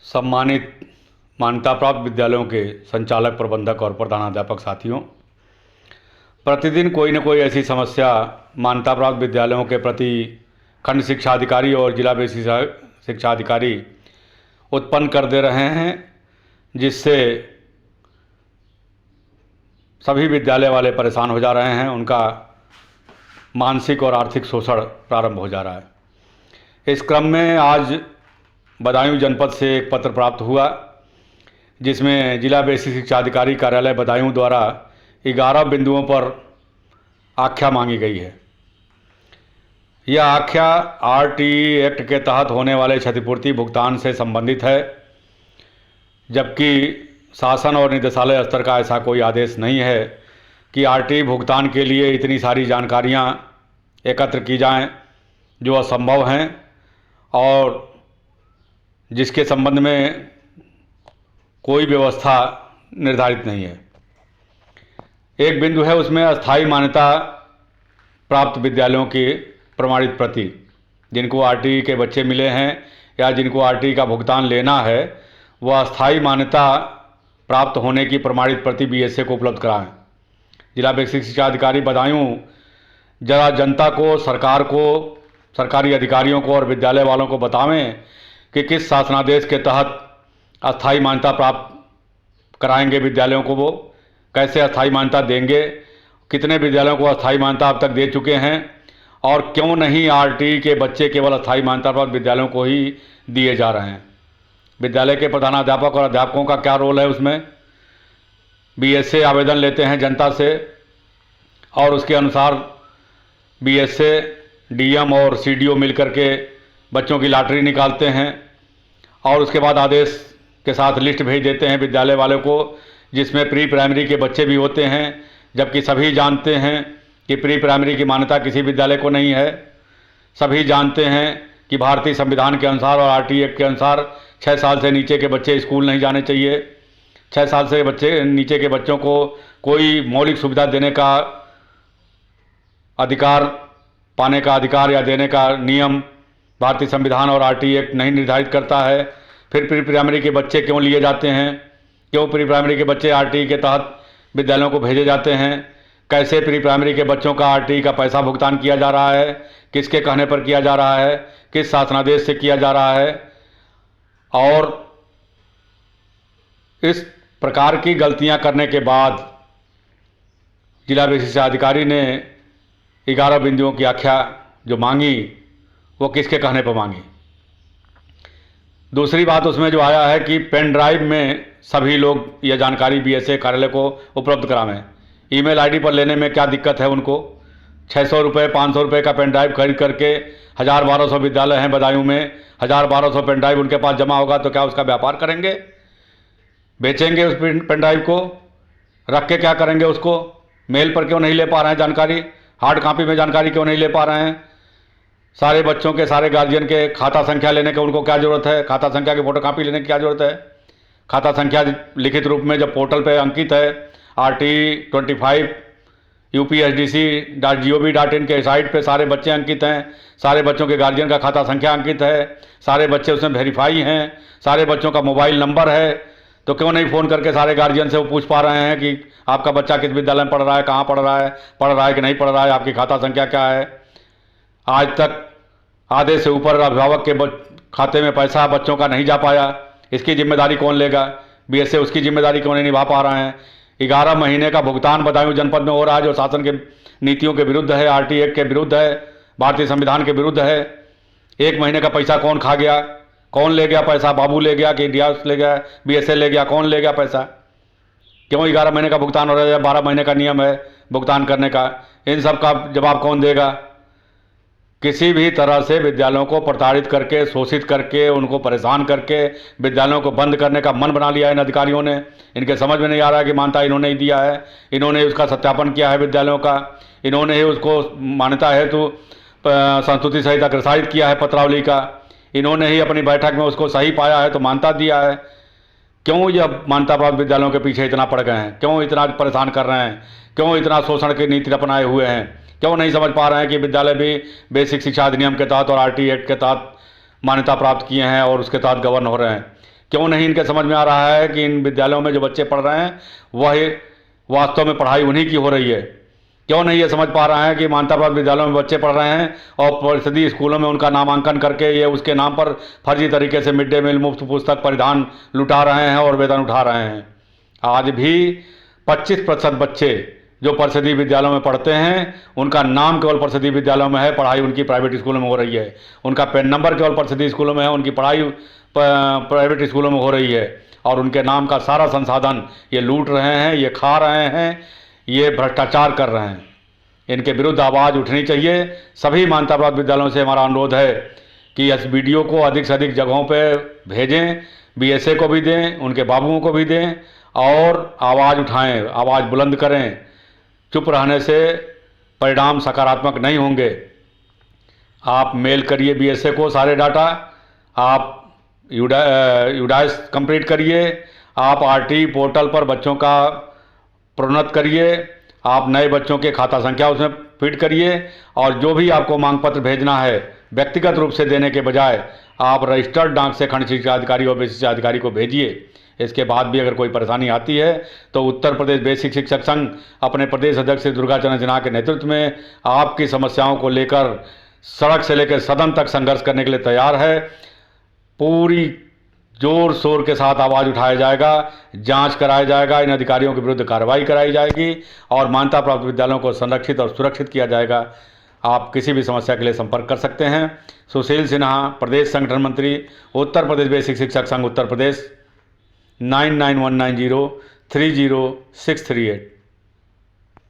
सम्मानित मान्यता प्राप्त विद्यालयों के संचालक, प्रबंधक और प्रधानाध्यापक साथियों, प्रतिदिन कोई न कोई ऐसी समस्या मान्यता प्राप्त विद्यालयों के प्रति खंड शिक्षा अधिकारी और जिला बेसिक शिक्षा अधिकारी उत्पन्न कर दे रहे हैं, जिससे सभी विद्यालय वाले परेशान हो जा रहे हैं। उनका मानसिक और आर्थिक शोषण प्रारंभ हो जा रहा है। इस क्रम में आज बदायूं जनपद से एक पत्र प्राप्त हुआ, जिसमें जिला बेसिक शिक्षा अधिकारी कार्यालय बदायूं द्वारा 11 बिंदुओं पर आख्या मांगी गई है। यह आख्या आरटीई एक्ट के तहत होने वाले क्षतिपूर्ति भुगतान से संबंधित है, जबकि शासन और निदेशालय स्तर का ऐसा कोई आदेश नहीं है कि आरटीई भुगतान के लिए इतनी सारी जानकारियां एकत्र की जाएं, जो असंभव हैं और जिसके संबंध में कोई व्यवस्था निर्धारित नहीं है। एक बिंदु है उसमें अस्थायी मान्यता प्राप्त विद्यालयों की प्रमाणित प्रति, जिनको आरटीई के बच्चे मिले हैं या जिनको आरटीई का भुगतान लेना है, वह अस्थायी मान्यता प्राप्त होने की प्रमाणित प्रति बीएसए को उपलब्ध कराएं। जिला बेसिक शिक्षा अधिकारी बदायूं जरा जनता को, सरकार को, सरकारी अधिकारियों को और विद्यालय वालों को बतावें कि किस शासनादेश के तहत अस्थायी मान्यता प्राप्त कराएंगे विद्यालयों को, वो कैसे अस्थायी मान्यता देंगे, कितने विद्यालयों को अस्थायी मान्यता अब तक दे चुके हैं और क्यों नहीं आरटीई के बच्चे केवल अस्थायी मान्यता प्राप्त विद्यालयों को ही दिए जा रहे हैं। विद्यालय के प्रधानाध्यापक और अध्यापकों का क्या रोल है उसमें। बीएसए आवेदन लेते हैं जनता से और उसके अनुसार बीएसए, डीएम और सीडीओ मिलकर के बच्चों की लॉटरी निकालते हैं और उसके बाद आदेश के साथ लिस्ट भेज देते हैं विद्यालय वालों को, जिसमें प्री प्राइमरी के बच्चे भी होते हैं, जबकि सभी जानते हैं कि प्री प्राइमरी की मान्यता किसी विद्यालय को नहीं है। सभी जानते हैं कि भारतीय संविधान के अनुसार और आरटीई एक्ट के अनुसार 6 साल से नीचे के बच्चे स्कूल नहीं जाने चाहिए। 6 साल से नीचे के बच्चों को कोई मौलिक सुविधा देने का अधिकार, पाने का अधिकार या देने का नियम भारतीय संविधान और आरटीई एक्ट नहीं निर्धारित करता है। फिर प्री प्राइमरी के बच्चे क्यों लिए जाते हैं, क्यों प्री प्राइमरी के बच्चे आरटीई के तहत विद्यालयों को भेजे जाते हैं, कैसे प्री प्राइमरी के बच्चों का आरटीई का पैसा भुगतान किया जा रहा है, किसके कहने पर किया जा रहा है, किस शासनादेश से किया जा रहा है। और इस प्रकार की गलतियां करने के बाद जिला बेसिक शिक्षा अधिकारी ने 11 बिंदुओं की आख्या जो मांगी, वो किसके कहने पर मांगी। दूसरी बात उसमें जो आया है कि पेन ड्राइव में सभी लोग यह जानकारी बीएसए कार्यालय को उपलब्ध करावें। ईमेल आईडी पर लेने में क्या दिक्कत है उनको। 600 रुपये, 500 रुपये का पेन ड्राइव खरीद करके 1000-1200 विद्यालय हैं बदायूं में, 1000-1200 पेन ड्राइव उनके पास जमा होगा तो क्या उसका व्यापार करेंगे, बेचेंगे उस पेन ड्राइव को, रख के क्या करेंगे उसको। मेल पर क्यों नहीं ले पा रहे हैं जानकारी, हार्ड कॉपी में जानकारी क्यों नहीं ले पा रहे हैं। सारे बच्चों के, सारे गार्जियन के खाता संख्या लेने की उनको क्या ज़रूरत है, खाता संख्या की फोटो कॉपी लेने की क्या ज़रूरत है। खाता संख्या लिखित रूप में जब पोर्टल पे अंकित है, RT25 upsdc.gov.in के साइट पे सारे बच्चे अंकित हैं, सारे बच्चों के गार्जियन का खाता संख्या अंकित है, सारे बच्चे उसमें वेरीफाई हैं, सारे बच्चों का मोबाइल नंबर है, तो क्यों नहीं फ़ोन करके सारे गार्जियन से वो पूछ पा रहे हैं कि आपका बच्चा किस विद्यालय में पढ़ रहा है, कहाँ पढ़ रहा है कि नहीं पढ़ रहा है, आपकी खाता संख्या क्या है। आज तक आधे से ऊपर अभिभावक के खाते में पैसा बच्चों का नहीं जा पाया, इसकी जिम्मेदारी कौन लेगा। बीएसए उसकी जिम्मेदारी क्यों नहीं निभा पा रहे हैं। 11 महीने का भुगतान बदायूं जनपद में हो रहा है, जो शासन के नीतियों के विरुद्ध है, आरटीई एक्ट के विरुद्ध है, भारतीय संविधान के विरुद्ध है। 1 महीने का पैसा कौन खा गया, कौन ले गया पैसा, बाबू ले गया कि डीआर ले गया, बीएसए ले गया, कौन ले गया पैसा। क्यों 11 महीने का भुगतान हो रहा है, 12 महीने का नियम है भुगतान करने का। इन सब का जवाब कौन देगा। किसी भी तरह से विद्यालयों को प्रताड़ित करके, शोषित करके, उनको परेशान करके विद्यालयों को बंद करने का मन बना लिया है इन अधिकारियों ने। इनके समझ में नहीं आ रहा है कि मान्यता इन्होंने ही दिया है, इन्होंने उसका सत्यापन किया है विद्यालयों का, इन्होंने ही उसको मान्यता हेतु संस्तुति सहित अग्रसारित किया है पत्रावली का, इन्होंने ही अपनी बैठक में उसको सही पाया है तो मान्यता दिया है। क्यों यह मान्यता प्राप्त विद्यालयों के पीछे इतना पड़ गए हैं, क्यों इतना परेशान कर रहे हैं, क्यों इतना शोषण की नीति अपनाए हुए हैं। क्यों नहीं समझ पा रहे हैं कि विद्यालय भी बेसिक शिक्षा अधिनियम के तहत और आरटीई एक्ट के तहत मान्यता प्राप्त किए हैं और उसके तहत गवर्न हो रहे हैं। क्यों नहीं इनके समझ में आ रहा है कि इन विद्यालयों में जो बच्चे पढ़ रहे हैं वह वास्तव में पढ़ाई उन्हीं की हो रही है? क्यों नहीं ये समझ पा रहे हैं कि मान्यता प्राप्त विद्यालयों में बच्चे पढ़ रहे हैं और परिषदीय स्कूलों में उनका नामांकन करके ये उसके नाम पर फर्जी तरीके से मिड डे मील, मुफ्त पुस्तक, परिधान लुटा रहे हैं और वेतन उठा रहे हैं? आज भी 25% बच्चे जो परिषदीय विद्यालयों में पढ़ते हैं उनका नाम केवल परिषदीय विद्यालयों में है, पढ़ाई उनकी प्राइवेट स्कूलों में हो रही है। उनका पेन नंबर केवल परिषदीय स्कूलों में है, उनकी पढ़ाई प्राइवेट स्कूलों में हो रही है और उनके नाम का सारा संसाधन ये लूट रहे हैं, ये खा रहे हैं, ये भ्रष्टाचार कर रहे हैं। इनके विरुद्ध आवाज़ उठनी चाहिए। सभी मान्यता प्राप्त विद्यालयों से हमारा अनुरोध है कि इस वीडियो को अधिक से अधिक जगहों पर भेजें, बीएसए को भी दें, उनके बाबुओं को भी दें और आवाज़ उठाएं, आवाज़ बुलंद करें। चुप रहने से परिणाम सकारात्मक नहीं होंगे। आप मेल करिए बीएसए को सारे डाटा, आप यूडाइस कंप्लीट करिए, आप आरटी पोर्टल पर बच्चों का प्रोन्नत करिए, आप नए बच्चों के खाता संख्या उसमें फीड करिए और जो भी आपको मांग पत्र भेजना है व्यक्तिगत रूप से देने के बजाय आप रजिस्टर्ड डाक से खंड शिक्षा अधिकारी और बेसिक शिक्षा अधिकारी को भेजिए। इसके बाद भी अगर कोई परेशानी आती है तो उत्तर प्रदेश बेसिक शिक्षक संघ अपने प्रदेश अध्यक्ष श्री दुर्गाचरण सिन्हा के नेतृत्व में आपकी समस्याओं को लेकर सड़क से लेकर सदन तक संघर्ष करने के लिए तैयार है। पूरी जोर शोर के साथ आवाज़ उठाया जाएगा, जांच कराया जाएगा, इन अधिकारियों के विरुद्ध कार्रवाई कराई जाएगी और मान्यता प्राप्त विद्यालयों को संरक्षित और सुरक्षित किया जाएगा। आप किसी भी समस्या के लिए संपर्क कर सकते हैं। सुशील सिन्हा, प्रदेश संगठन मंत्री, उत्तर प्रदेश बेसिक शिक्षक संघ उत्तर प्रदेश, 9919030638।